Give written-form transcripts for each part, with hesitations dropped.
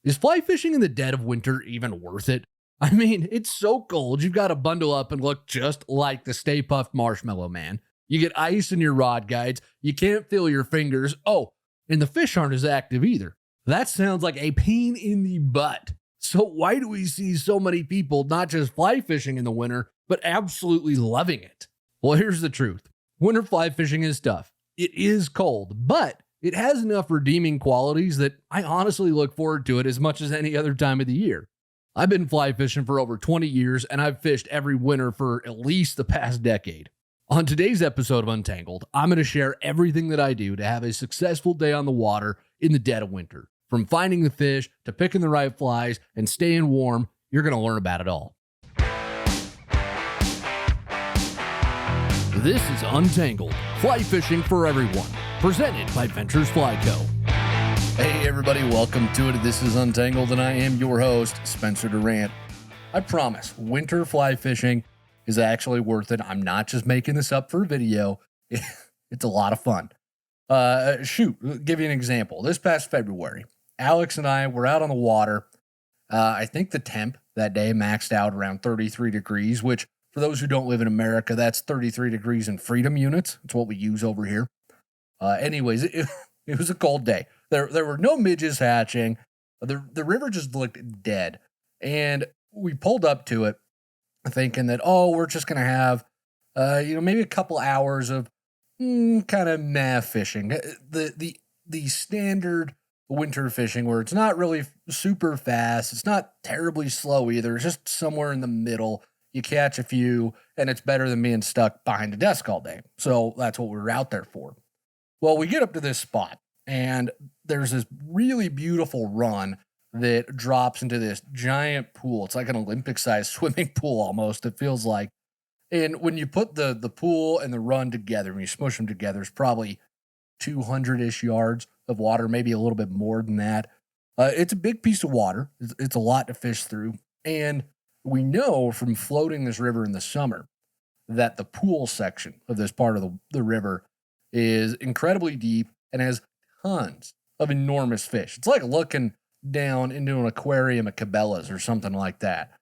Is fly fishing in the dead of winter even worth it? I mean, it's so cold, you've got to bundle up and look just like the Stay Puft Marshmallow Man. You get ice in your rod guides, you can't feel your fingers. Oh, and the fish aren't as active either. That sounds like a pain in the butt. So why do we see so many people not just fly fishing in the winter, but absolutely loving it? Well, here's the truth. Winter fly fishing is tough. It is cold, but it has enough redeeming qualities that I honestly look forward to it as much as any other time of the year. I've been fly fishing for over 20 years, and I've fished every winter for at least the past decade. On today's episode of Untangled, I'm going to share everything that I do to have a successful day on the water in the dead of winter. From finding the fish to picking the right flies and staying warm, you're going to learn about it all. This is Untangled, fly fishing for everyone, presented by Ventures Fly Co. Hey everybody, welcome to it. This is Untangled and I am your host, Spencer Durant. I promise, winter fly fishing is actually worth it. I'm not just making this up for a video. It's a lot of fun. I'll give you an example. This past February, Alex and I were out on the water. I think the temp that day maxed out around 33 degrees, which for those who don't live in America, that's 33 degrees in freedom units. It's what we use over here. Anyways, it was a cold day. There were no midges hatching. The river just looked dead. And we pulled up to it thinking that, we're just going to have, maybe a couple hours of kind of meh fishing. The standard winter fishing where it's not really super fast. It's not terribly slow either. It's just somewhere in the middle. You catch a few, and it's better than being stuck behind a desk all day. So that's what we were out there for. Well, we get up to this spot, and there's this really beautiful run that drops into this giant pool. It's like an Olympic-sized swimming pool almost, it feels like. And when you put the pool and the run together, when you smush them together, it's probably 200-ish yards of water, maybe a little bit more than that. It's a big piece of water. It's a lot to fish through. And we know from floating this river in the summer that the pool section of this part of the river is incredibly deep and has tons of enormous fish. It's like looking down into an aquarium at Cabela's or something like that.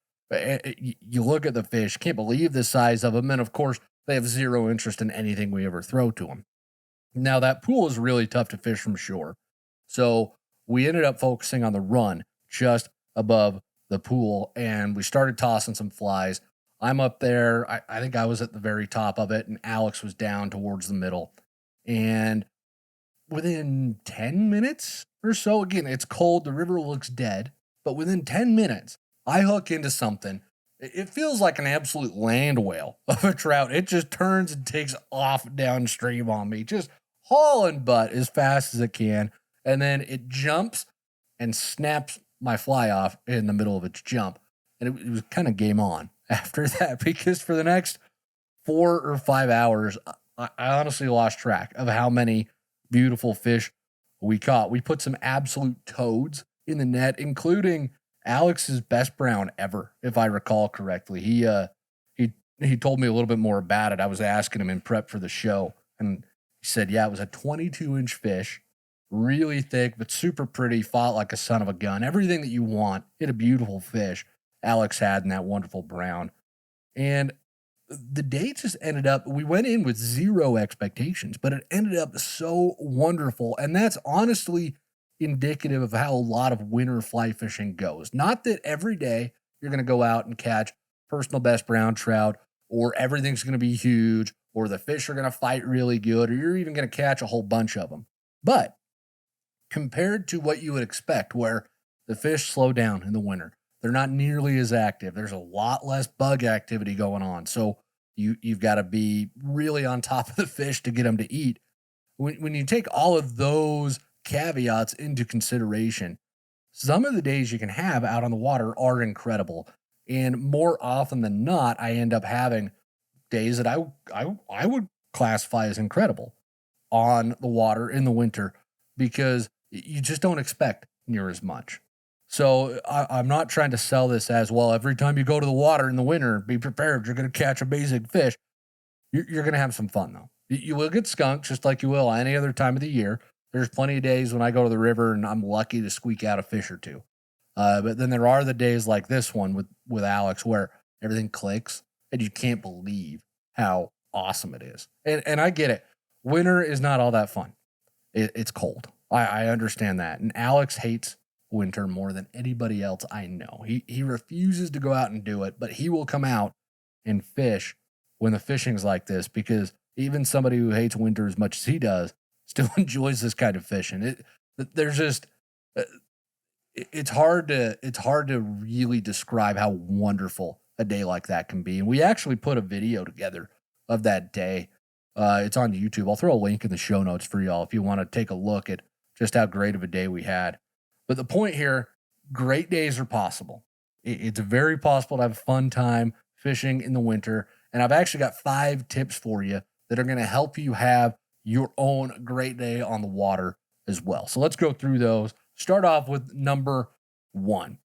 You look at the fish, can't believe the size of them, and of course, they have zero interest in anything we ever throw to them. Now, that pool is really tough to fish from shore, so we ended up focusing on the run just above the pool, and we started tossing some flies. I'm up there. I think I was at the very top of it, and Alex was down towards the middle. And within 10 minutes or so, again, it's cold, the river looks dead, but within 10 minutes, I hook into something. It feels like an absolute land whale of a trout. It just turns and takes off downstream on me, just hauling butt as fast as it can. And then it jumps and snaps my fly off in the middle of its jump. And it was kind of game on after that, because for the next 4 or 5 hours, I honestly lost track of how many beautiful fish we caught. We put some absolute toads in the net, including Alex's best brown ever, if I recall correctly. He told me a little bit more about it. I was asking him in prep for the show, and he said, yeah, it was a 22-inch fish, really thick, but super pretty, fought like a son of a gun. Everything that you want in a beautiful fish, Alex had in that wonderful brown. And the day just ended up, we went in with zero expectations, but it ended up so wonderful. And that's honestly indicative of how a lot of winter fly fishing goes. Not that every day you're going to go out and catch personal best brown trout, or everything's going to be huge, or the fish are going to fight really good, or you're even going to catch a whole bunch of them. But compared to what you would expect, where the fish slow down in the winter, they're not nearly as active. There's a lot less bug activity going on. So you've got to be really on top of the fish to get them to eat. When you take all of those caveats into consideration, some of the days you can have out on the water are incredible. And more often than not, I end up having days that I would classify as incredible on the water in the winter, because you just don't expect near as much. So I'm not trying to sell this as, well, every time you go to the water in the winter, be prepared, you're going to catch amazing fish. You're going to have some fun, though. You will get skunked just like you will any other time of the year. There's plenty of days when I go to the river and I'm lucky to squeak out a fish or two. But then there are the days like this one with Alex where everything clicks and you can't believe how awesome it is. And I get it. Winter is not all that fun. It's cold. I understand that. And Alex hates winter more than anybody else I know. He refuses to go out and do it, but he will come out and fish when the fishing's like this, because even somebody who hates winter as much as he does still enjoys this kind of fishing. There's just it's hard to really describe how wonderful a day like that can be. And we actually put a video together of that day. It's on YouTube. I'll throw a link in the show notes for y'all if you want to take a look at just how great of a day we had. But the point here, great days are possible. It's very possible to have a fun time fishing in the winter. And I've actually got 5 tips for you that are going to help you have your own great day on the water as well. So let's go through those. Start off with number 1.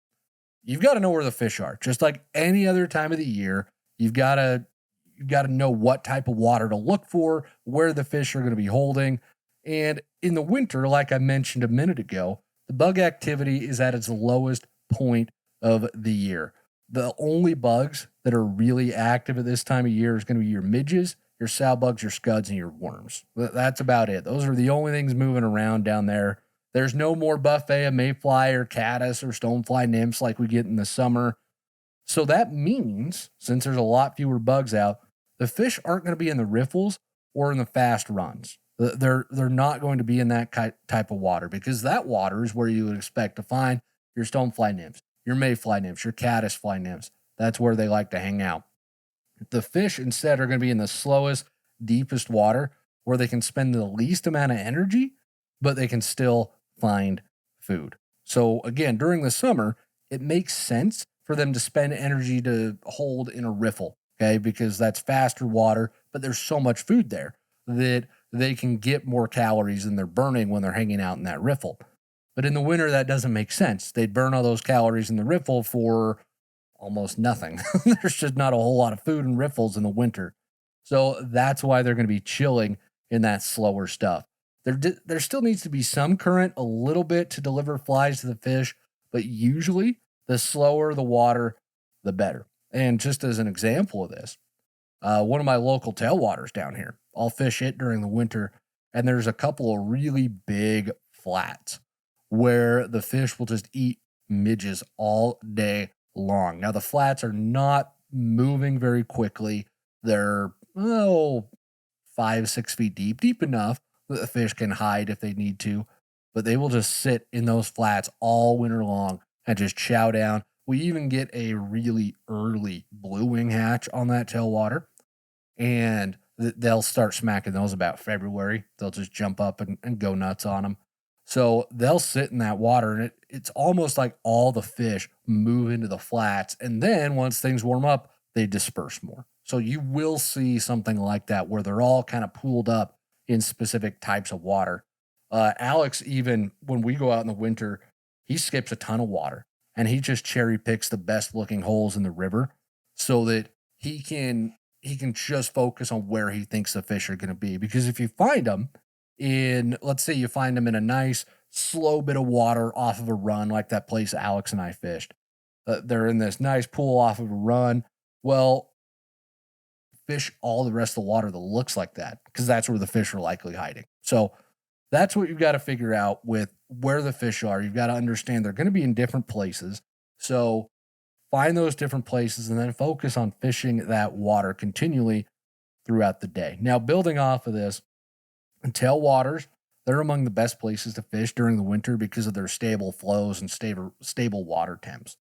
You've got to know where the fish are. Just like any other time of the year, you've got to know what type of water to look for, where the fish are going to be holding. And in the winter, like I mentioned a minute ago, the bug activity is at its lowest point of the year. The only bugs that are really active at this time of year is going to be your midges, your sow bugs, your scuds, and your worms. That's about it. Those are the only things moving around down there. There's no more buffet of mayfly or caddis or stonefly nymphs like we get in the summer. So that means, since there's a lot fewer bugs out, the fish aren't going to be in the riffles or in the fast runs. They're not going to be in that type of water, because that water is where you would expect to find your stonefly nymphs, your mayfly nymphs, your caddisfly nymphs. That's where they like to hang out. The fish instead are going to be in the slowest, deepest water where they can spend the least amount of energy, but they can still find food. So again, during the summer, it makes sense for them to spend energy to hold in a riffle, okay? Because that's faster water, but there's so much food there that they can get more calories than they're burning when they're hanging out in that riffle. But in the winter, that doesn't make sense. They'd burn all those calories in the riffle for almost nothing. There's just not a whole lot of food in riffles in the winter. So that's why they're going to be chilling in that slower stuff. There still needs to be some current, a little bit, to deliver flies to the fish, but usually the slower the water, the better. And just as an example of this, one of my local tailwaters down here, I'll fish it during the winter, and there's a couple of really big flats where the fish will just eat midges all day long. Now, the flats are not moving very quickly. They're 5-6 feet deep enough that the fish can hide if they need to, but they will just sit in those flats all winter long and just chow down. We even get a really early blue wing hatch on that tailwater, and they'll start smacking those about February. They'll just jump up and go nuts on them. So they'll sit in that water, and it's almost like all the fish move into the flats, and then once things warm up, they disperse more. So you will see something like that where they're all kind of pooled up in specific types of water. Alex, even when we go out in the winter, he skips a ton of water, and he just cherry picks the best looking holes in the river so that he can just focus on where he thinks the fish are going to be. Because if you find them let's say you find them in a nice slow bit of water off of a run, like that place Alex and I fished, they're in this nice pool off of a run. Well, fish all the rest of the water that looks like that, because that's where the fish are likely hiding. So that's what you've got to figure out with where the fish are. You've got to understand they're going to be in different places. So find those different places and then focus on fishing that water continually throughout the day. Now, building off of this, tailwaters, they're among the best places to fish during the winter because of their stable flows and stable water temps.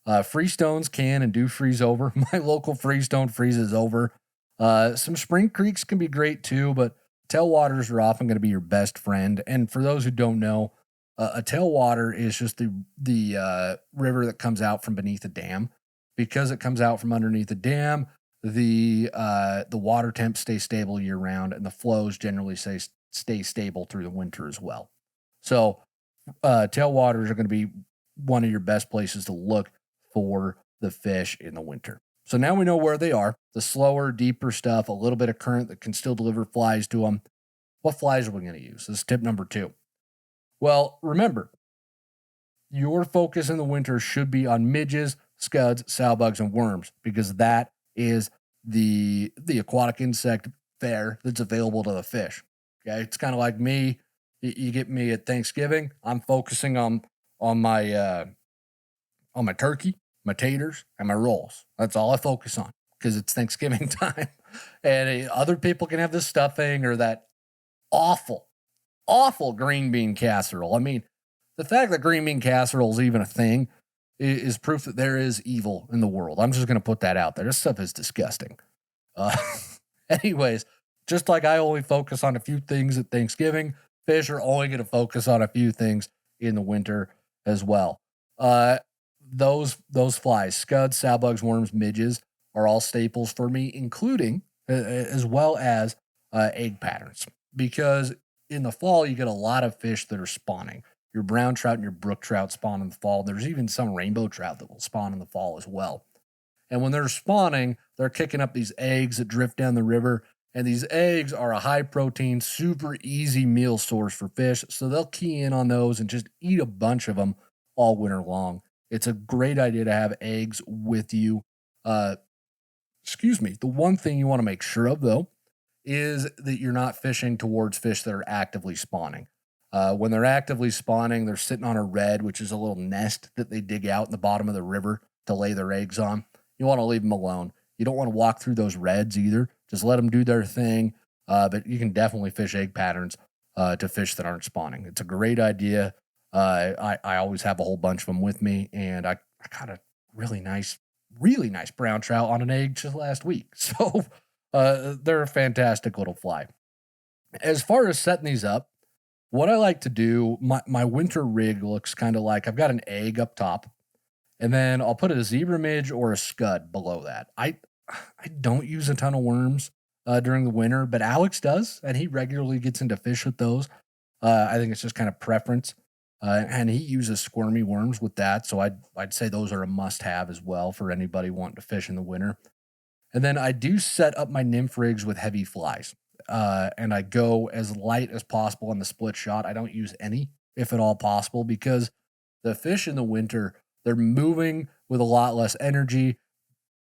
Freestones can and do freeze over. My local freestone freezes over. Some spring creeks can be great too, but tailwaters are often going to be your best friend. And for those who don't know, a tailwater is just the river that comes out from beneath a dam. Because it comes out from underneath the dam, the water temps stay stable year round, and the flows generally stay stable through the winter as well. So tailwaters are going to be one of your best places to look for the fish in the winter. So now we know where they are, the slower, deeper stuff, a little bit of current that can still deliver flies to them. What flies are we going to use? This is tip number 2. Well, remember, your focus in the winter should be on midges, scuds, sow-bugs, and worms, because that is the aquatic insect fare that's available to the fish. Okay, it's kind of like me. You get me at Thanksgiving. I'm focusing on my turkey, my taters, and my rolls. That's all I focus on because it's Thanksgiving time. And other people can have the stuffing or that awful, awful green bean casserole. I mean, the fact that green bean casserole is even a thing is proof that there is evil in the world. I'm just going to put that out there. This stuff is disgusting. Uh, anyways, just like I only focus on a few things at Thanksgiving, fish are only going to focus on a few things in the winter as well. Those flies, scuds, sow bugs, worms, midges are all staples for me, including as well as egg patterns, because in the fall you get a lot of fish that are spawning. Your brown trout and your brook trout spawn in the fall. There's even some rainbow trout that will spawn in the fall as well. And when they're spawning, they're kicking up these eggs that drift down the river. And these eggs are a high protein, super easy meal source for fish. So they'll key in on those and just eat a bunch of them all winter long. It's a great idea to have eggs with you. The one thing you want to make sure of, though, is that you're not fishing towards fish that are actively spawning. When they're actively spawning, they're sitting on a red, which is a little nest that they dig out in the bottom of the river to lay their eggs on. You want to leave them alone. You don't want to walk through those reds either. Just let them do their thing. But you can definitely fish egg patterns to fish that aren't spawning. It's a great idea. I always have a whole bunch of them with me, and I caught a really nice brown trout on an egg just last week. So they're a fantastic little fly. As far as setting these up, what I like to do, my winter rig looks kind of like I've got an egg up top, and then I'll put a zebra midge or a scud below that. I don't use a ton of worms during the winter, but Alex does, and he regularly gets into fish with those. I think it's just kind of preference. And he uses squirmy worms with that, so I'd say those are a must-have as well for anybody wanting to fish in the winter. And then I do set up my nymph rigs with heavy flies, and I go as light as possible on the split shot. I don't use any, if at all possible, because the fish in the winter, they're moving with a lot less energy.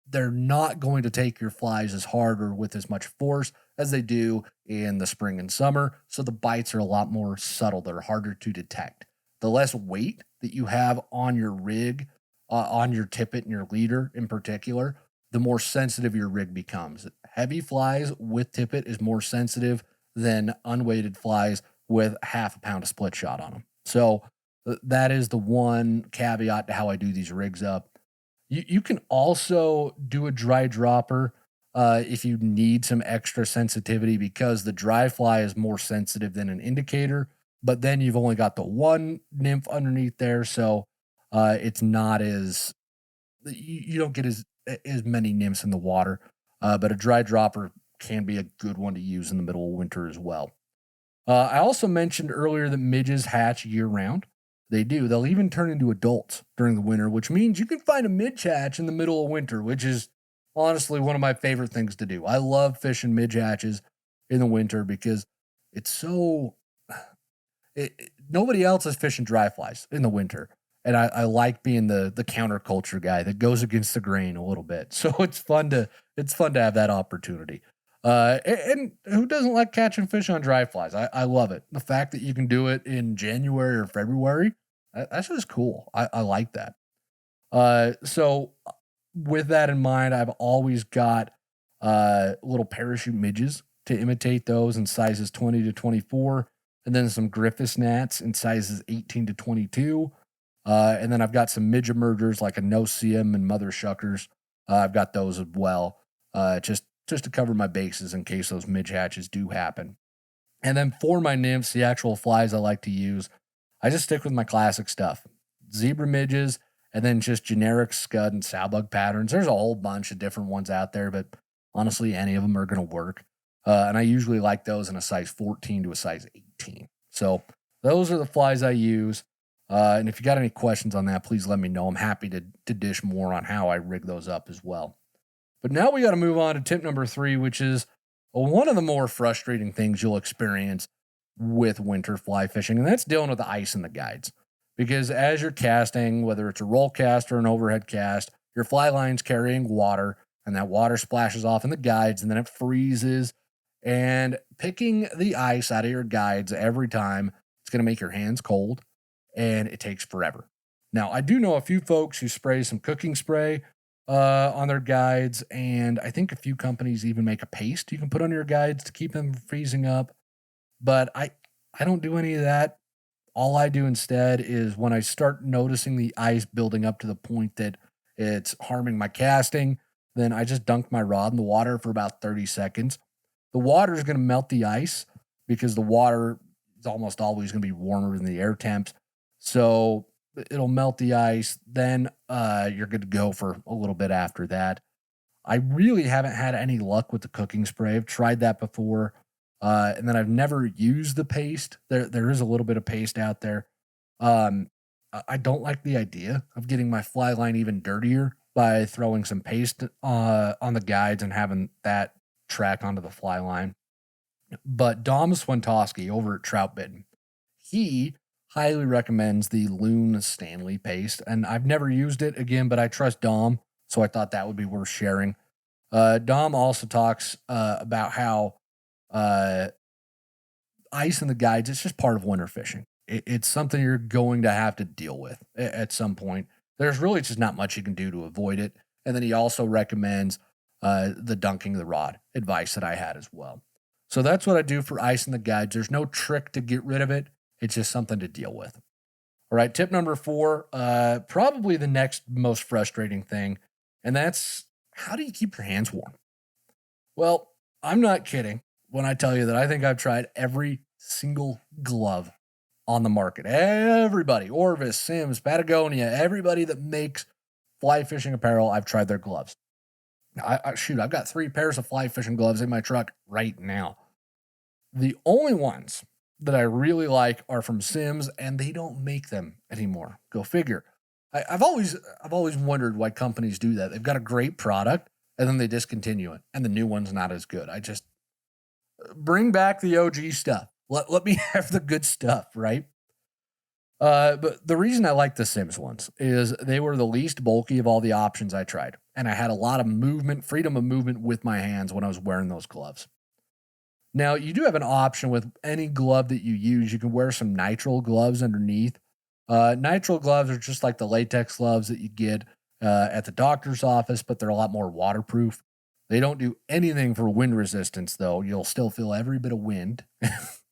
They're not going to take your flies as hard or with as much force as they do in the spring and summer, so the bites are a lot more subtle. They're harder to detect. The less weight that you have on your rig, on your tippet and your leader in particular, the more sensitive your rig becomes. Heavy flies with tippet is more sensitive than unweighted flies with half a pound of split shot on them. So that is the one caveat to how I do these rigs up. You can also do a dry dropper if you need some extra sensitivity, because the dry fly is more sensitive than an indicator, but then you've only got the one nymph underneath there, so it's not as you don't get as many nymphs in the water. But a dry dropper can be a good one to use in the middle of winter as well. I also mentioned earlier that midges hatch year round. They do. They'll even turn into adults during the winter, which means you can find a midge hatch in the middle of winter, which is honestly one of my favorite things to do. I love fishing midge hatches in the winter because it's so nobody else is fishing dry flies in the winter. And I like being the counterculture guy that goes against the grain a little bit. So it's fun to have that opportunity. And who doesn't like catching fish on dry flies? I love it. The fact that you can do it in January or February, that's just cool. I like that. So with that in mind, I've always got little parachute midges to imitate those in sizes 20 to 24, and then some Griffiths gnats in sizes 18 to 22. And then I've got some midge emergers like a no-see-em and mother shuckers. I've got those as well, just to cover my bases in case those midge hatches do happen. And then for my nymphs, the actual flies I like to use, I just stick with my classic stuff. Zebra midges, and then just generic scud and sowbug patterns. There's a whole bunch of different ones out there, but honestly, any of them are going to work. And I usually like those in a size 14 to a size 18. So those are the flies I use. And if you got any questions on that, please let me know. I'm happy to dish more on how I rig those up as well. But now we got to move on to tip number 3, which is one of the more frustrating things you'll experience with winter fly fishing, and that's dealing with the ice and the guides. because as you're casting, whether it's a roll cast or an overhead cast, your fly line's carrying water, and that water splashes off in the guides, and then it freezes. And picking the ice out of your guides every time, it's going to make your hands cold, and it takes forever. Now, I do know a few folks who spray some cooking spray on their guides, and I think a few companies even make a paste you can put on your guides to keep them from freezing up. But I don't do any of that. All I do instead is when I start noticing the ice building up to the point that it's harming my casting, then I just dunk my rod in the water for about 30 seconds. The water is going to melt the ice because the water is almost always going to be warmer than the air temps. So it'll melt the ice. Then you're good to go for a little bit after that. I really haven't had any luck with the cooking spray. I've tried that before. And then I've never used the paste. There is a little bit of paste out there. I don't like the idea of getting my fly line even dirtier by throwing some paste on the guides and having that track onto the fly line. But Dom Swantowski over at Troutbitten, he highly recommends the Loon Stanley paste. And I've never used it again, but I trust Dom, so I thought that would be worth sharing. Dom also talks about how ice in the guides, it's just part of winter fishing. It's something you're going to have to deal with at some point. There's really just not much you can do to avoid it. And then he also recommends the dunking the rod advice that I had as well. So that's what I do for ice in the guides. There's no trick to get rid of it. It's just something to deal with. All right, tip number 4, probably the next most frustrating thing, and that's how do you keep your hands warm? Well, I'm not kidding when I tell you that I think I've tried every single glove on the market. Everybody, Orvis, Sims, Patagonia, everybody that makes fly fishing apparel, I've tried their gloves. I've got 3 pairs of fly fishing gloves in my truck right now. The only ones that I really like are from Sims, and they don't make them anymore. Go figure. I've always wondered why companies do that. They've got a great product, and then they discontinue it, and the new one's not as good. I just bring back the OG stuff. Let me have the good stuff, right? But the reason I like the Sims ones is they were the least bulky of all the options I tried, and I had a lot of movement, freedom of movement with my hands when I was wearing those gloves. Now, you do have an option with any glove that you use. You can wear some nitrile gloves underneath. Nitrile gloves are just like the latex gloves that you get at the doctor's office, but they're a lot more waterproof. They don't do anything for wind resistance, though. You'll still feel every bit of wind,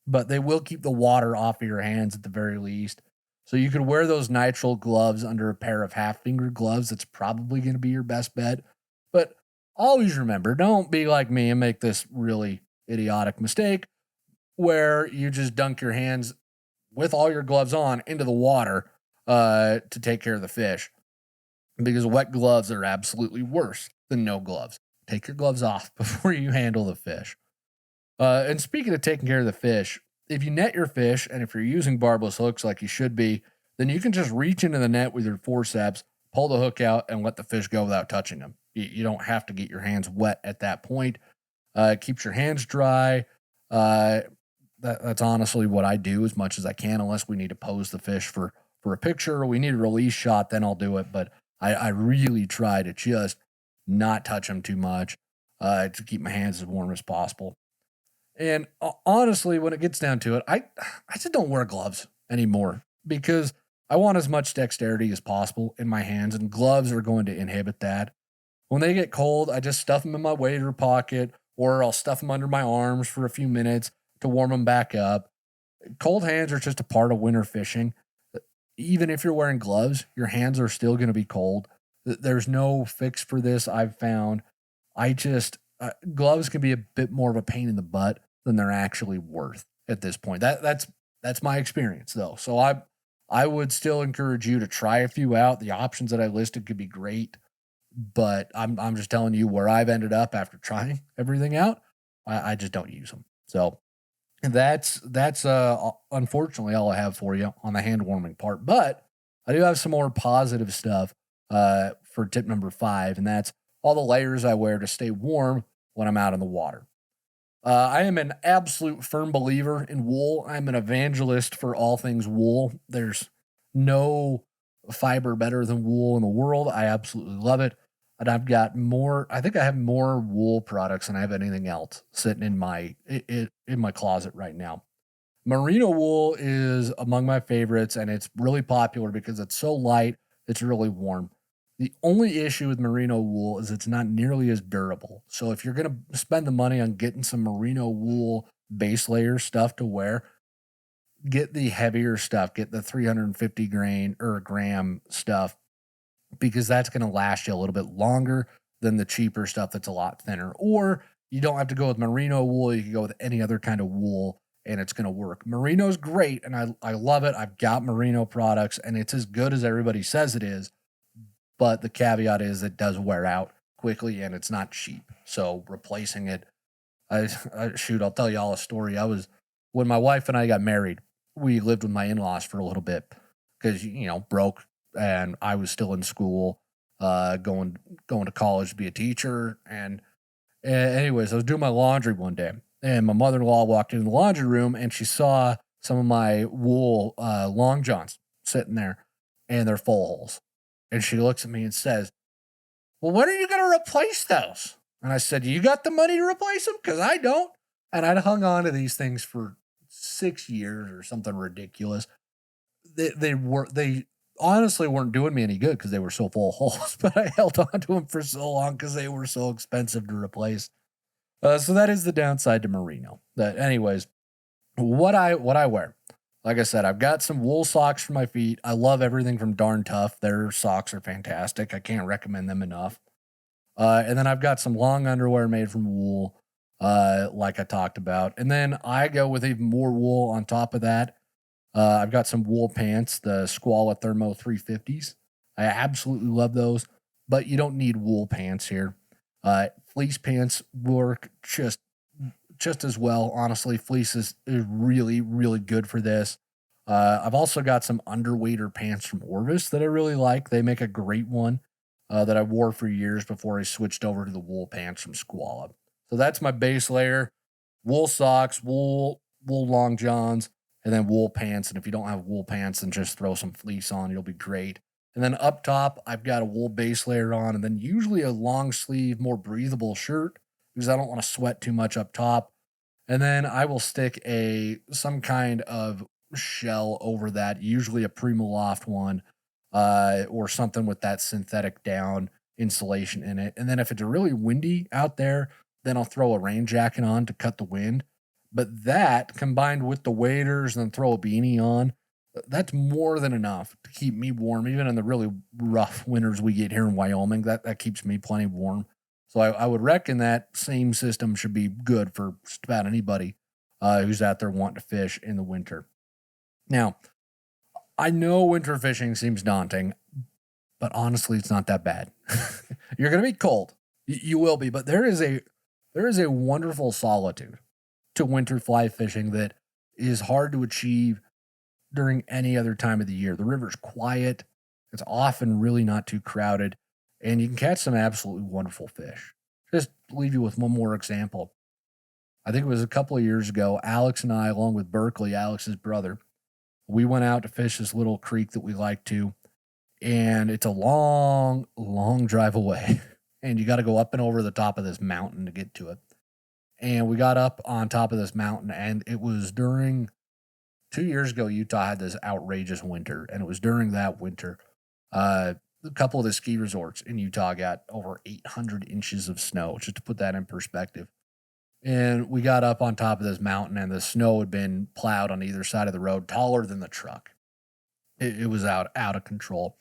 but they will keep the water off of your hands at the very least. So you could wear those nitrile gloves under a pair of half-finger gloves. That's probably going to be your best bet. But always remember, don't be like me and make this really idiotic mistake where you just dunk your hands with all your gloves on into the water to take care of the fish, because wet gloves are absolutely worse than no gloves. Take your gloves off before you handle the fish. And speaking of taking care of the fish, if you net your fish and if you're using barbless hooks like you should be, then you can just reach into the net with your forceps, pull the hook out, and let the fish go without touching them. You don't have to get your hands wet at that point. Keeps your hands dry. That's honestly what I do as much as I can, unless we need to pose the fish for a picture or we need a release shot, then I'll do it. But I really try to just not touch them too much to keep my hands as warm as possible. And honestly, when it gets down to it, I just don't wear gloves anymore because I want as much dexterity as possible in my hands, and gloves are going to inhibit that. When they get cold, I just stuff them in my wader pocket, or I'll stuff them under my arms for a few minutes to warm them back up. Cold hands are just a part of winter fishing. Even if you're wearing gloves, your hands are still going to be cold. There's no fix for this, I've found. Gloves can be a bit more of a pain in the butt than they're actually worth at this point. That's my experience, though. So I would still encourage you to try a few out. The options that I listed could be great, but I'm just telling you where I've ended up after trying everything out. I just don't use them. So that's unfortunately all I have for you on the hand warming part. But I do have some more positive stuff for tip number 5, and that's all the layers I wear to stay warm when I'm out in the water. I am an absolute firm believer in wool. I'm an evangelist for all things wool. There's no fiber better than wool in the world. I absolutely love it. And I've got more, I think I have more wool products than I have anything else sitting in my closet right now. Merino wool is among my favorites, and it's really popular because it's so light, it's really warm. The only issue with merino wool is it's not nearly as durable. So if you're going to spend the money on getting some merino wool base layer stuff to wear, get the heavier stuff, get the 350 grain or gram stuff, because that's going to last you a little bit longer than the cheaper stuff that's a lot thinner. Or you don't have to go with merino wool. You can go with any other kind of wool and it's going to work. Merino's great and I love it. I've got merino products and it's as good as everybody says it is. But the caveat is it does wear out quickly and it's not cheap. So replacing it, I'll tell you all a story. When my wife and I got married, we lived with my in-laws for a little bit because, broke and I was still in school, going to college to be a teacher. And anyways, I was doing my laundry one day, and my mother-in-law walked into the laundry room, and she saw some of my wool long johns sitting there, and they're full holes. And she looks at me and says, "Well, when are you going to replace those?" And I said, "You got the money to replace them? Because I don't." And I'd hung on to these things for 6 years or something ridiculous. They honestly weren't doing me any good because they were so full of holes, but I held on to them for so long because they were so expensive to replace. So that is the downside to merino. That, anyways, what I wear. Like I said, I've got some wool socks for my feet. I love everything from Darn Tough. Their socks are fantastic. I can't recommend them enough. And then I've got some long underwear made from wool, like I talked about. And then I go with even more wool on top of that. I've got some wool pants, the Squala Thermo 350s. I absolutely love those, but you don't need wool pants here. Fleece pants work just as well. Honestly, fleece is really, really good for this. I've also got some underwater pants from Orvis that I really like. They make a great one that I wore for years before I switched over to the wool pants from Squala. So that's my base layer: wool socks, wool long johns, and then wool pants. And if you don't have wool pants, then just throw some fleece on. You'll be great. And then up top, I've got a wool base layer on, and then usually a long sleeve, more breathable shirt because I don't want to sweat too much up top. And then I will stick some kind of shell over that, usually a Primaloft one, or something with that synthetic down insulation in it. And then if it's really windy out there, then I'll throw a rain jacket on to cut the wind. But that combined with the waders and then throw a beanie on, that's more than enough to keep me warm, even in the really rough winters we get here in Wyoming. That keeps me plenty warm. So I would reckon that same system should be good for just about anybody who's out there wanting to fish in the winter. Now, I know winter fishing seems daunting, but honestly, it's not that bad. You're going to be cold. You will be, but there is a wonderful solitude to winter fly fishing that is hard to achieve during any other time of the year. The river's quiet. It's often really not too crowded, and you can catch some absolutely wonderful fish. Just leave you with one more example. I think it was a couple of years ago, Alex and I, along with Berkeley, Alex's brother, we went out to fish this little creek that we like to, and it's a long, long drive away. And you got to go up and over the top of this mountain to get to it. And we got up on top of this mountain, and it was during 2 years ago, Utah had this outrageous winter, and it was during that winter. A couple of the ski resorts in Utah got over 800 inches of snow, just to put that in perspective. And we got up on top of this mountain, and the snow had been plowed on either side of the road, taller than the truck. It was out of control.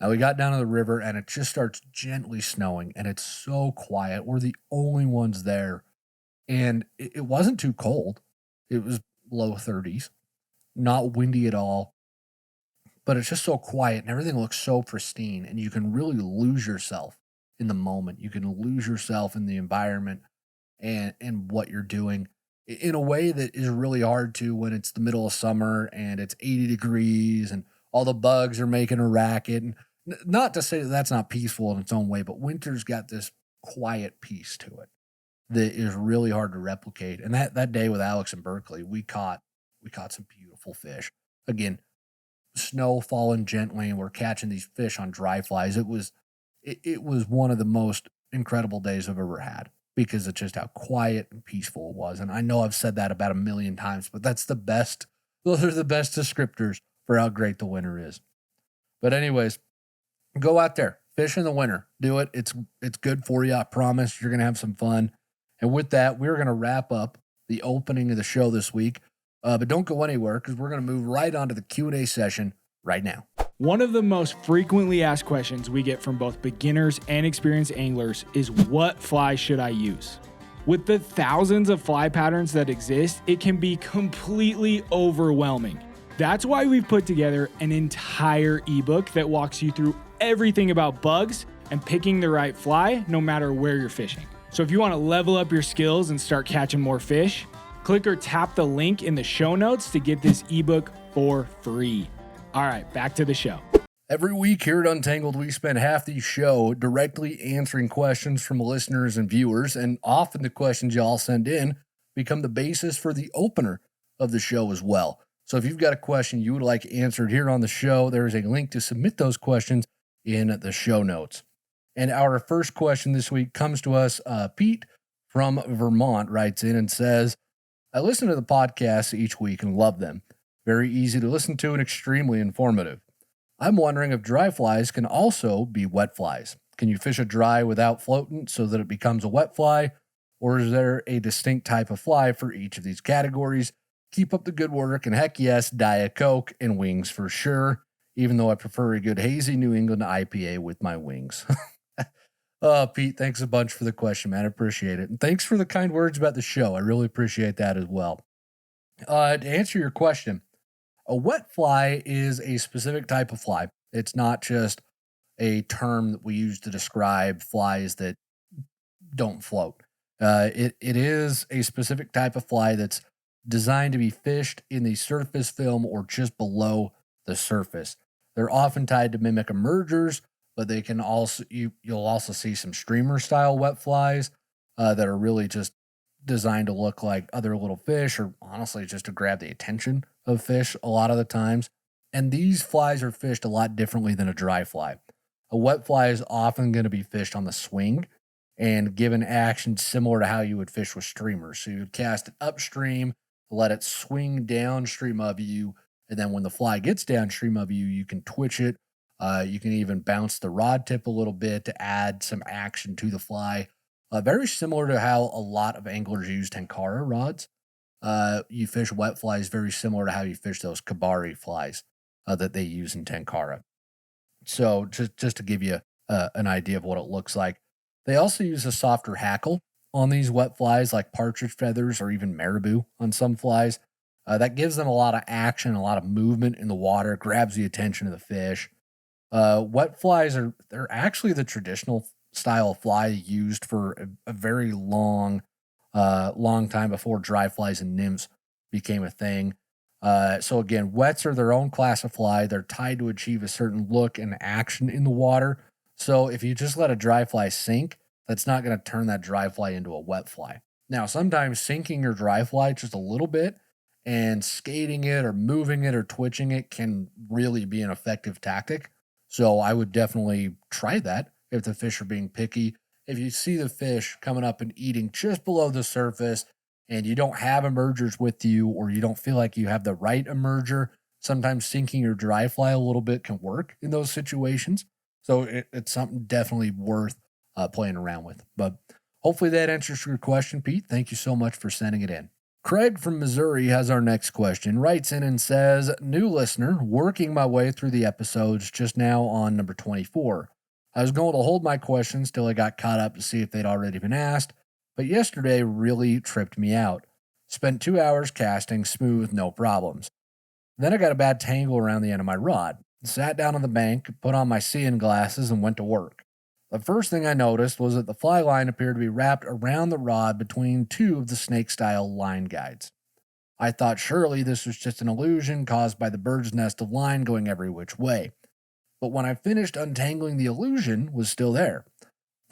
And we got down to the river, and it just starts gently snowing, and it's so quiet. We're the only ones there. And it wasn't too cold. It was low 30s, not windy at all, but it's just so quiet and everything looks so pristine, and you can really lose yourself in the moment. You can lose yourself in the environment and what you're doing in a way that is really hard to when it's the middle of summer and it's 80 degrees and all the bugs are making a racket. And not to say that that's not peaceful in its own way, but winter's got this quiet peace to it that is really hard to replicate. And that day with Alex and Berkeley, we caught some beautiful fish. Again, snow falling gently and we're catching these fish on dry flies. It was one of the most incredible days I've ever had because of just how quiet and peaceful it was. And I know I've said that about a million times, but that's the best. Those are the best descriptors for how great the winter is. But anyways, go out there, fish in the winter, do it. It's good for you. I promise you're going to have some fun. And with that, we're going to wrap up the opening of the show this week. But don't go anywhere because we're going to move right on to the Q&A session right now. One of the most frequently asked questions we get from both beginners and experienced anglers is, what fly should I use? With the thousands of fly patterns that exist, it can be completely overwhelming. That's why we've put together an entire ebook that walks you through everything about bugs and picking the right fly no matter where you're fishing. So if you want to level up your skills and start catching more fish, click or tap the link in the show notes to get this ebook for free. All right, back to the show. Every week here at Untangled, we spend half the show directly answering questions from listeners and viewers, and often the questions y'all send in become the basis for the opener of the show as well. So if you've got a question you would like answered here on the show, there is a link to submit those questions in the show notes. And our first question this week comes to us. Pete from Vermont writes in and says, I listen to the podcasts each week and love them. Very easy to listen to and extremely informative. I'm wondering if dry flies can also be wet flies. Can you fish a dry without floatant so that it becomes a wet fly? Or is there a distinct type of fly for each of these categories? Keep up the good work, and heck yes, Diet Coke and wings for sure, even though I prefer a good hazy New England IPA with my wings. Pete, thanks a bunch for the question, man. I appreciate it. And thanks for the kind words about the show. I really appreciate that as well. To answer your question, a wet fly is a specific type of fly. It's not just a term that we use to describe flies that don't float. It is a specific type of fly that's designed to be fished in the surface film or just below the surface. They're often tied to mimic emergers, but they can also, you'll also see some streamer style wet flies that are really just designed to look like other little fish, or honestly just to grab the attention of fish a lot of the times. And these flies are fished a lot differently than a dry fly. A wet fly is often going to be fished on the swing and given action similar to how you would fish with streamers. So you would cast it upstream, let it swing downstream of you, and then when the fly gets downstream of you, you can twitch it. You can even bounce the rod tip a little bit to add some action to the fly. Very similar to how a lot of anglers use tenkara rods. You fish wet flies very similar to how you fish those kabari flies that they use in tenkara. So just to give you an idea of what it looks like. They also use a softer hackle on these wet flies, like partridge feathers or even marabou on some flies. That gives them a lot of action, a lot of movement in the water, grabs the attention of the fish. Wet flies they're actually the traditional style of fly used for a very long time before dry flies and nymphs became a thing. So again, wets are their own class of fly. They're tied to achieve a certain look and action in the water. So if you just let a dry fly sink, that's not going to turn that dry fly into a wet fly. Now, sometimes sinking your dry fly just a little bit and skating it or moving it or twitching it can really be an effective tactic. So I would definitely try that if the fish are being picky. If you see the fish coming up and eating just below the surface and you don't have emergers with you, or you don't feel like you have the right emerger, sometimes sinking your dry fly a little bit can work in those situations. So it's something definitely worth playing around with. But hopefully that answers your question, Pete. Thank you so much for sending it in. Craig from Missouri has our next question, writes in and says, new listener, working my way through the episodes, just now on number 24. I was going to hold my questions till I got caught up to see if they'd already been asked, but yesterday really tripped me out. Spent 2 hours casting smooth, no problems. Then I got a bad tangle around the end of my rod. Sat down on the bank, put on my seeing glasses, and went to work. The first thing I noticed was that the fly line appeared to be wrapped around the rod between two of the snake-style line guides. I thought surely this was just an illusion caused by the bird's nest of line going every which way. But when I finished untangling, the illusion was still there.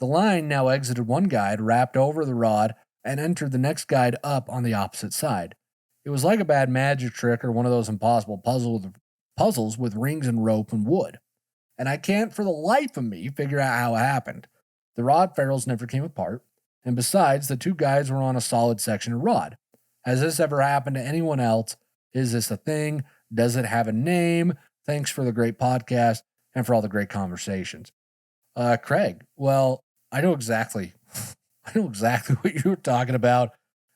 The line now exited one guide, wrapped over the rod, and entered the next guide up on the opposite side. It was like a bad magic trick or one of those impossible puzzles with rings and rope and wood. And I can't for the life of me figure out how it happened. The rod ferrules never came apart, and besides, the two guys were on a solid section of rod. Has this ever happened to anyone else? Is this a thing? Does it have a name? Thanks for the great podcast and for all the great conversations. Craig, well, I know exactly what you were talking about,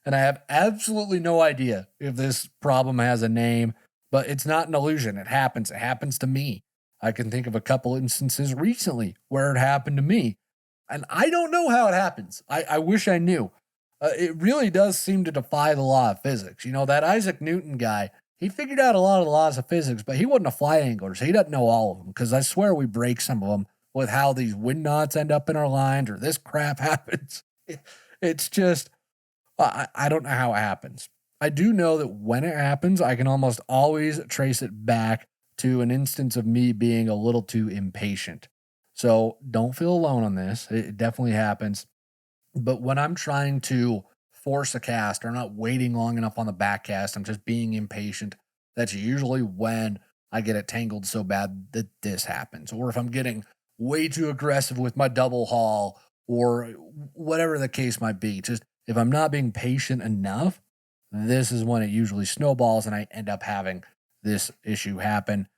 and I have absolutely no idea if this problem has a name, but it's not an illusion. It happens. It happens to me. I can think of a couple instances recently where it happened to me, and I don't know how it happens. I wish I knew. It really does seem to defy the law of physics. You know, that Isaac Newton guy, he figured out a lot of the laws of physics, but he wasn't a fly angler, so he doesn't know all of them, because I swear we break some of them with how these wind knots end up in our lines or this crap happens. It's just, I don't know how it happens. I do know that when it happens, I can almost always trace it back to an instance of me being a little too impatient. So don't feel alone on this. It definitely happens. But when I'm trying to force a cast or not waiting long enough on the back cast, I'm just being impatient. That's usually when I get it tangled so bad that this happens. Or if I'm getting way too aggressive with my double haul or whatever the case might be, just if I'm not being patient enough, this is when it usually snowballs and I end up having this issue happen.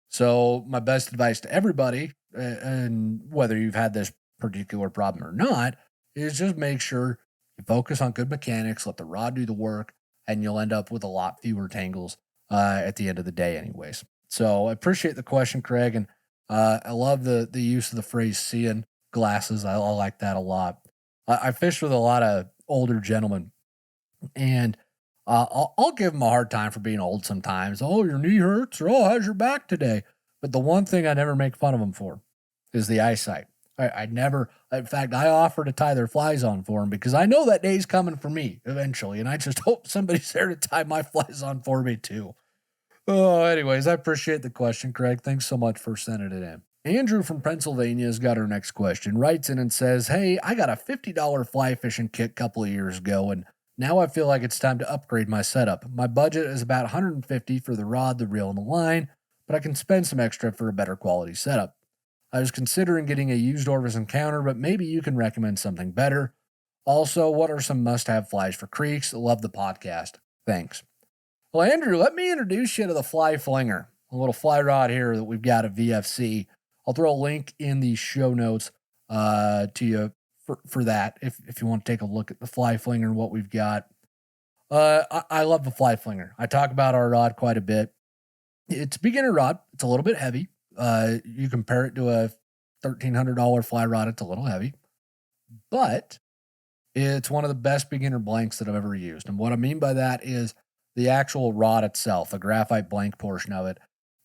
So my best advice to everybody, and whether you've had this particular problem or not, is just make sure you focus on good mechanics, let the rod do the work, and you'll end up with a lot fewer tangles at the end of the day anyways. So I appreciate the question, Craig, and I love the use of the phrase seeing glasses. I like that a lot. I fish with a lot of older gentlemen, and I'll give them a hard time for being old sometimes. Oh, your knee hurts, or oh, how's your back today? But the one thing I never make fun of them for is the eyesight. I never, in fact, I offer to tie their flies on for them because I know that day's coming for me eventually, and I just hope somebody's there to tie my flies on for me too. Oh, anyways, I appreciate the question, Craig. Thanks so much for sending it in. Andrew from Pennsylvania has got our next question. Writes in and says, hey, I got a $50 fly fishing kit a couple of years ago, and now I feel like it's time to upgrade my setup. My budget is about $150 for the rod, the reel, and the line, but I can spend some extra for a better quality setup. I was considering getting a used Orvis Encounter, but maybe you can recommend something better. Also, what are some must-have flies for creeks? Love the podcast. Thanks. Well, Andrew, let me introduce you to the Fly Flinger, a little fly rod here that we've got at VFC. I'll throw a link in the show notes to you for that if you want to take a look at the Fly Flinger and what we've got. I love the Fly Flinger. I talk about our rod quite a bit. It's a beginner rod. It's a little bit heavy. You compare it to a $1,300 fly rod, it's a little heavy, but it's one of the best beginner blanks that I've ever used. And what I mean by that is the actual rod itself, the graphite blank portion of it.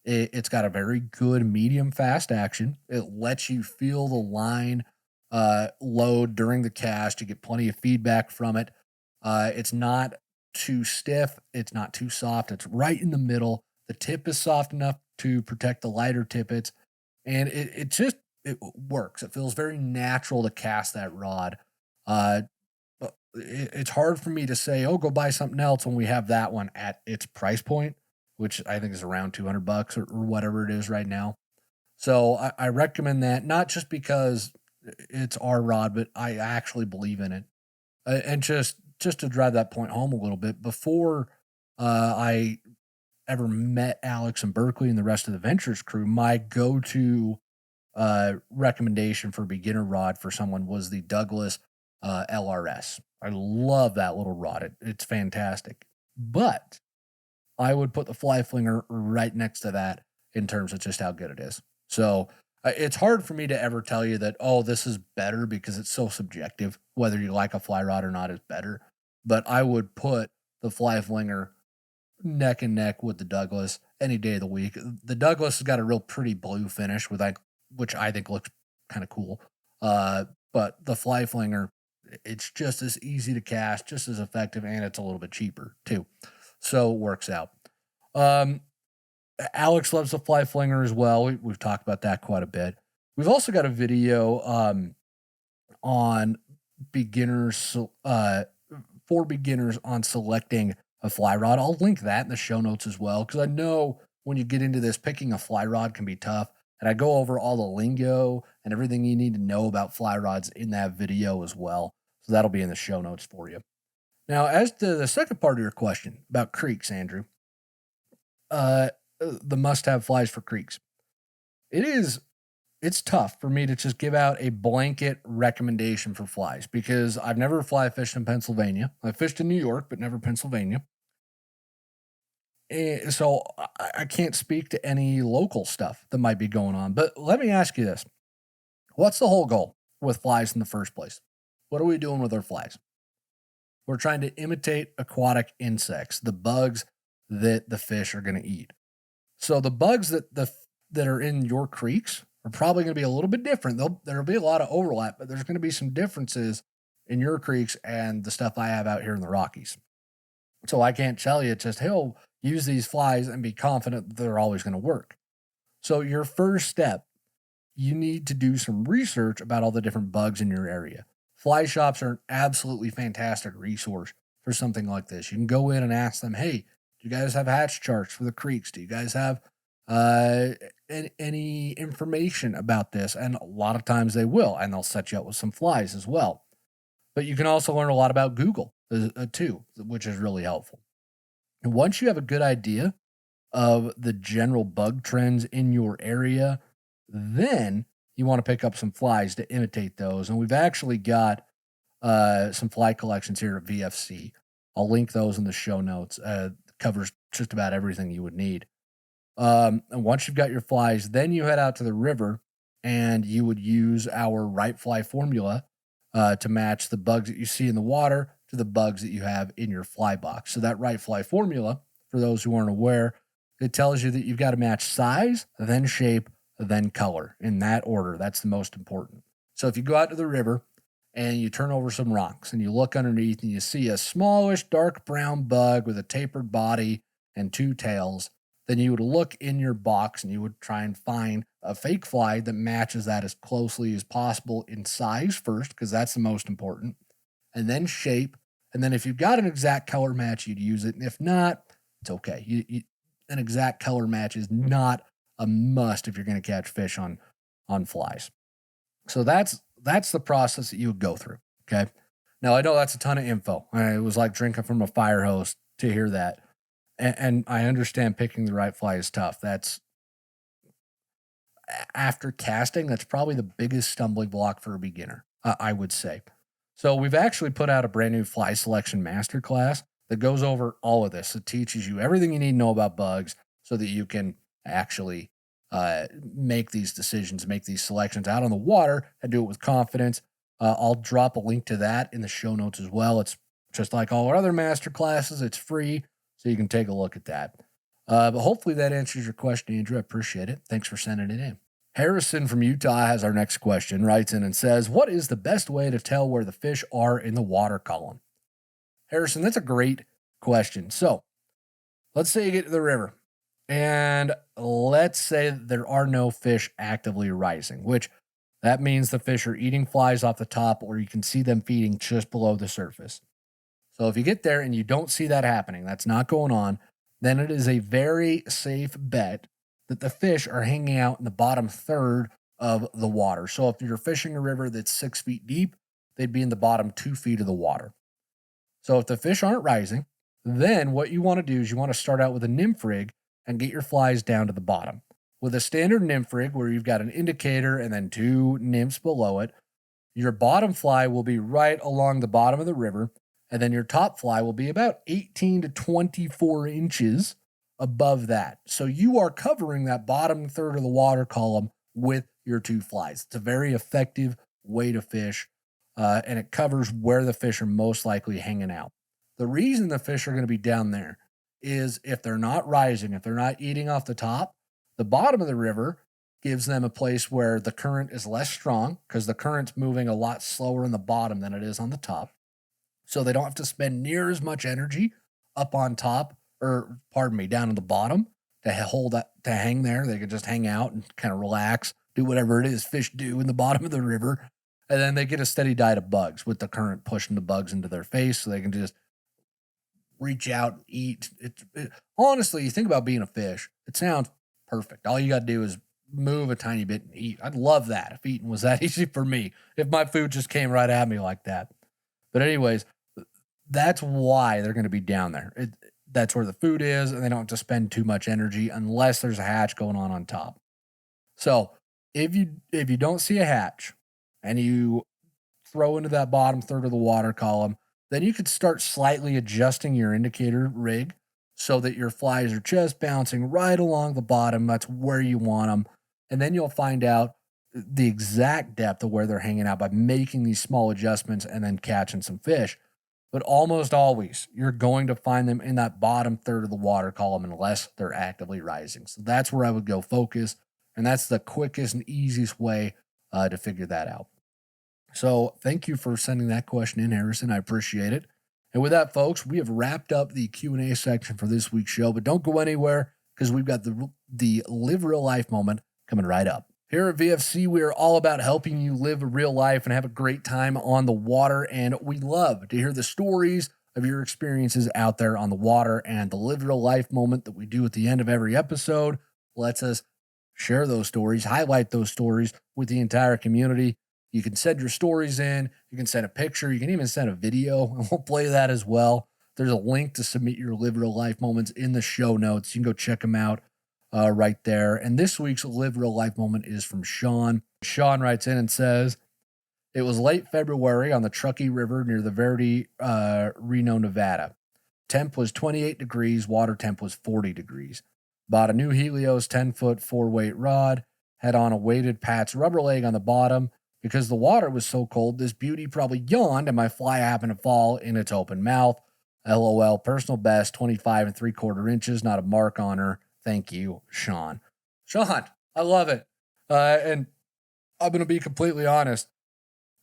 It's got a very good medium fast action. It lets you feel the line load during the cast. You get plenty of feedback from it. It's not too stiff. It's not too soft. It's right in the middle. The tip is soft enough to protect the lighter tippets, and it works. It feels very natural to cast that rod. But it's hard for me to say, oh, go buy something else when we have that one at its price point, which I think is around $200 or whatever it is right now. So I recommend that, not just because it's our rod, but I actually believe in it. And just to drive that point home a little bit, before I ever met Alex and Berkeley and the rest of the Ventures crew, my go-to recommendation for beginner rod for someone was the Douglas LRS. I love that little rod. It's fantastic. But I would put the Fly Flinger right next to that in terms of just how good it is. So it's hard for me to ever tell you that, oh, this is better, because it's so subjective. Whether you like a fly rod or not is better. But I would put the Fly Flinger neck and neck with the Douglas any day of the week. The Douglas has got a real pretty blue finish which I think looks kind of cool. But the Fly Flinger, it's just as easy to cast, just as effective, and it's a little bit cheaper too. So it works out. Alex loves the Fly Flinger as well. We've talked about that quite a bit. We've also got a video on beginners, for beginners on selecting a fly rod. I'll link that in the show notes as well, because I know when you get into this, picking a fly rod can be tough. And I go over all the lingo and everything you need to know about fly rods in that video as well. So that'll be in the show notes for you. Now, as to the second part of your question about creeks, Andrew, the must-have flies for creeks. It's tough for me to just give out a blanket recommendation for flies because I've never fly fished in Pennsylvania. I fished in New York, but never Pennsylvania. So I can't speak to any local stuff that might be going on. But let me ask you this. What's the whole goal with flies in the first place? What are we doing with our flies? We're trying to imitate aquatic insects, the bugs that the fish are going to eat. So the bugs that are in your creeks are probably going to be a little bit different. There'll be a lot of overlap, but there's going to be some differences in your creeks and the stuff I have out here in the Rockies. So I can't tell you just, hey, use these flies and be confident that they're always going to work. So your first step, you need to do some research about all the different bugs in your area. Fly shops are an absolutely fantastic resource for something like this. You can go in and ask them, hey, do you guys have hatch charts for the creeks? Do you guys have any information about this? And a lot of times they will, and they'll set you up with some flies as well. But you can also learn a lot about Google too, which is really helpful. And once you have a good idea of the general bug trends in your area, then you want to pick up some flies to imitate those. And we've actually got some fly collections here at VFC. I'll link those in the show notes. Covers just about everything you would need. And once you've got your flies, then you head out to the river and you would use our right fly formula to match the bugs that you see in the water to the bugs that you have in your fly box. So that right fly formula, for those who aren't aware, it tells you that you've got to match size, then shape, then color in that order. That's the most important. So if you go out to the river and you turn over some rocks and you look underneath and you see a smallish dark brown bug with a tapered body and two tails, then you would look in your box and you would try and find a fake fly that matches that as closely as possible in size first, because that's the most important, and then shape. And then if you've got an exact color match, you'd use it. And if not, it's okay. An exact color match is not a must if you're going to catch fish on flies. So that's the process that you would go through. Okay. Now I know that's a ton of info. It was like drinking from a fire hose to hear that. And I understand picking the right fly is tough. That's after casting, that's probably the biggest stumbling block for a beginner, I would say. So we've actually put out a brand new fly selection masterclass that goes over all of this. It teaches you everything you need to know about bugs so that you can actually make these decisions, make these selections out on the water and do it with confidence. I'll drop a link to that in the show notes as well. It's just like all our other master classes. It's free, so you can take a look at that. But hopefully that answers your question, Andrew. I appreciate it. Thanks for sending it in. Harrison from Utah has our next question, writes in and says, what is the best way to tell where the fish are in the water column? Harrison, that's a great question. So let's say you get to the river and let's say there are no fish actively rising, which that means the fish are eating flies off the top, or you can see them feeding just below the surface. So if you get there and you don't see that happening, that's not going on, then it is a very safe bet that the fish are hanging out in the bottom third of the water. So if you're fishing a river that's 6 feet deep, they'd be in the bottom 2 feet of the water. So if the fish aren't rising, then what you want to do is you want to start out with a nymph rig and get your flies down to the bottom. With a standard nymph rig where you've got an indicator and then two nymphs below it, your bottom fly will be right along the bottom of the river, and then your top fly will be about 18 to 24 inches above that. So you are covering that bottom third of the water column with your two flies. It's a very effective way to fish, and it covers where the fish are most likely hanging out. The reason the fish are going to be down there is if they're not rising, if they're not eating off the top, the bottom of the river gives them a place where the current is less strong because the current's moving a lot slower in the bottom than it is on the top. So they don't have to spend near as much energy up on top, or down at the bottom to hang there. They can just hang out and kind of relax, do whatever it is fish do in the bottom of the river. And then they get a steady diet of bugs with the current pushing the bugs into their face so they can just reach out and eat. Honestly, you think about being a fish, it sounds perfect. All you got to do is move a tiny bit and eat. I'd love that if eating was that easy for me, if my food just came right at me like that. But anyways, that's why they're going to be down there. That's where the food is, and they don't have to spend too much energy unless there's a hatch going on top. So if you don't see a hatch and you throw into that bottom third of the water column, then you could start slightly adjusting your indicator rig so that your flies are just bouncing right along the bottom. That's where you want them. And then you'll find out the exact depth of where they're hanging out by making these small adjustments and then catching some fish. But almost always, you're going to find them in that bottom third of the water column unless they're actively rising. So that's where I would go focus. And that's the quickest and easiest way to figure that out. So thank you for sending that question in, Harrison. I appreciate it. And with that, folks, we have wrapped up the Q&A section for this week's show. But don't go anywhere because we've got the Live Real Life moment coming right up. Here at VFC, we are all about helping you live a real life and have a great time on the water. And we love to hear the stories of your experiences out there on the water. And the Live Real Life moment that we do at the end of every episode lets us share those stories, highlight those stories with the entire community. You can send your stories in. You can send a picture. You can even send a video, and we'll play that as well. There's a link to submit your Live Real Life moments in the show notes. You can go check them out right there. And this week's Live Real Life moment is from Sean. Sean writes in and says, it was late February on the Truckee River near the Verdi, Reno, Nevada. Temp was 28 degrees. Water temp was 40 degrees. Bought a new Helios 10-foot 4-weight rod. Had on a weighted Pat's rubber leg on the bottom. Because the water was so cold, this beauty probably yawned and my fly happened to fall in its open mouth. LOL, personal best, 25 3/4 inches, not a mark on her. Thank you, Sean. Sean, I love it. And I'm going to be completely honest.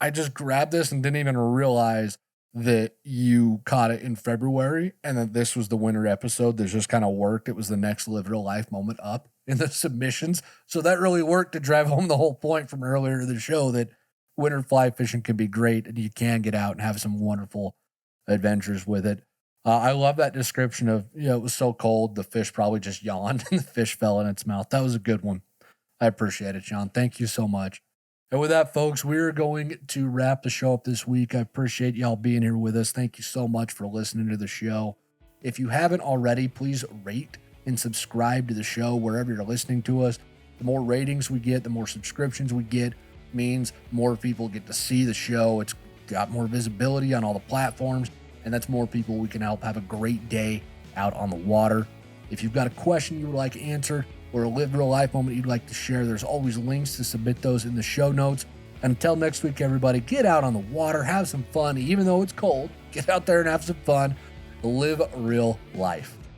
I just grabbed this and didn't even realize that you caught it in February and that this was the winter episode that just kind of worked. It was the next Live Real Life moment up in the submissions. So that really worked to drive home the whole point from earlier in the show that winter fly fishing can be great and you can get out and have some wonderful adventures with it. I love that description of, it was so cold, the fish probably just yawned and the fish fell in its mouth. That was a good one. I appreciate it, John. Thank you so much. And with that, folks, we're going to wrap the show up this week. I appreciate y'all being here with us. Thank you so much for listening to the show. If you haven't already, please rate and subscribe to the show wherever you're listening to us. The more ratings we get, the more subscriptions we get, means more people get to see the show. It's got more visibility on all the platforms, and that's more people we can help have a great day out on the water. If you've got a question you would like answered or a Live Real Life moment you'd like to share, there's always links to submit those in the show notes. Until next week, everybody, get out on the water, have some fun. Even though it's cold, get out there and have some fun. Live real life.